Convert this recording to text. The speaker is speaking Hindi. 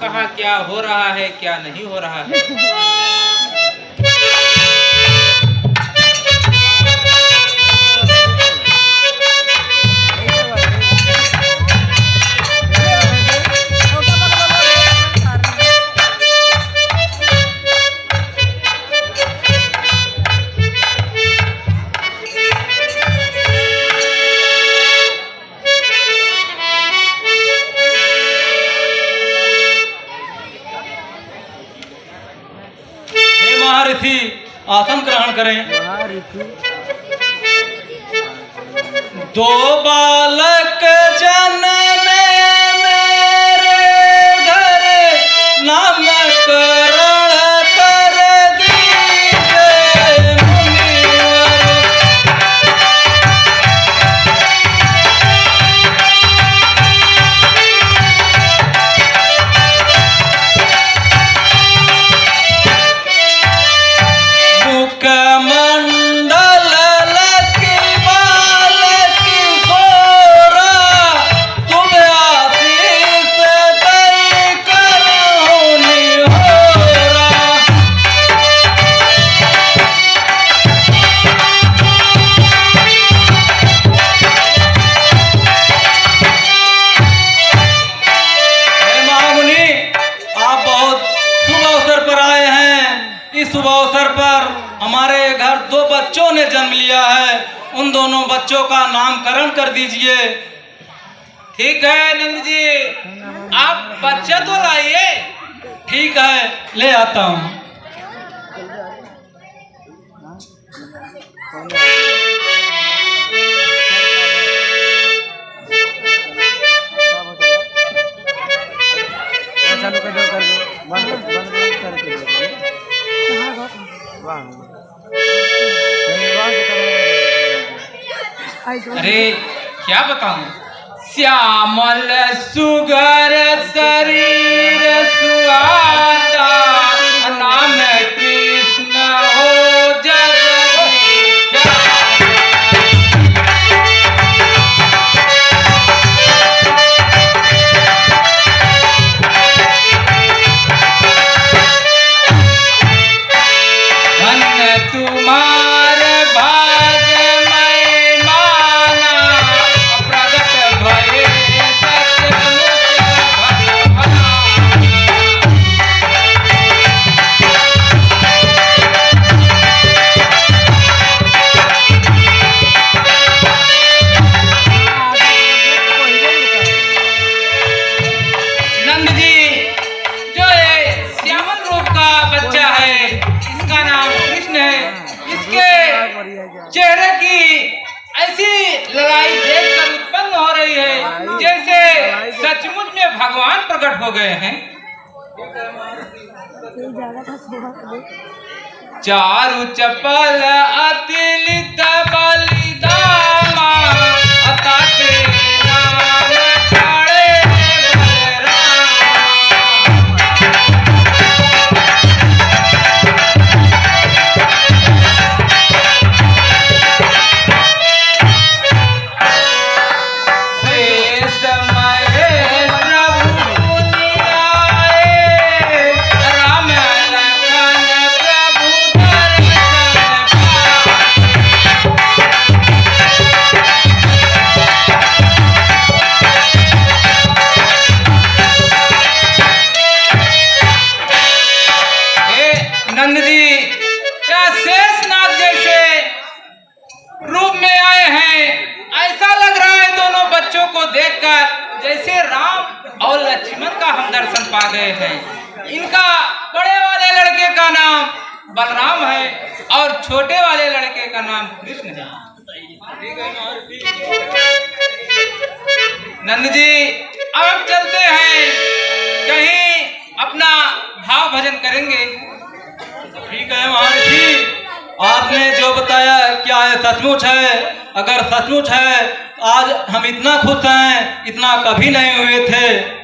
कहा क्या हो रहा है क्या नहीं हो रहा है। ऋषि आसन ग्रहण करें। दो बालक जन्मे मेरे घर, नामकरण कर दीजिए मुनिवर। मुखमंडल लकी बालकी गोरा, तुम आशीष दई करो निहोरा। हे महामुनि, आप बहुत शुभ अवसर पर आए हैं। इस शुभ अवसर पर हमारे घर दो बच्चों ने जन्म लिया है, उन दोनों बच्चों का नामकरण कर दीजिए। ठीक है नंद जी, आप बच्चा तो लाइए। ठीक है, ले आता हूँ। अरे क्या बताऊं, श्यामल सुगर शरीर सुहाता, नाम कृष्ण हो जगदीश। धन्य तुम्हार भाग्य मैं माना, प्रगट भये सचमुच भगवान। नंद जी, जो ये श्यामल रूप का बच्चा है, इसका नाम कृष्ण है। इसके चेहरे की ऐसी लड़ाई देखकर उत्पन्न हो रही है जैसे सचमुच में भगवान प्रकट हो गए हैं। चारु चपल अतिलित बलिदामा, अता तेरे नाम छाड़े बलरामा। शेष समय प्रभु निराए, राम लखन प्रभु दर्शन पाए। नंद जी, क्या शेषनाग जैसे रूप में आए हैं। ऐसा लग रहा है दोनों बच्चों को देखकर जैसे राम और लक्ष्मण का हम दर्शन पा गए हैं। इनका बड़े वाले लड़के का नाम बलराम है और छोटे वाले लड़के का नाम कृष्ण है। नंद जी, अब चलते हैं, कहीं अपना भाव भजन करेंगे। ठीक है महाराज, आपने जो बताया क्या है सचमुच है। अगर सचमुच है, आज हम इतना खुश हैं, इतना कभी नहीं हुए थे।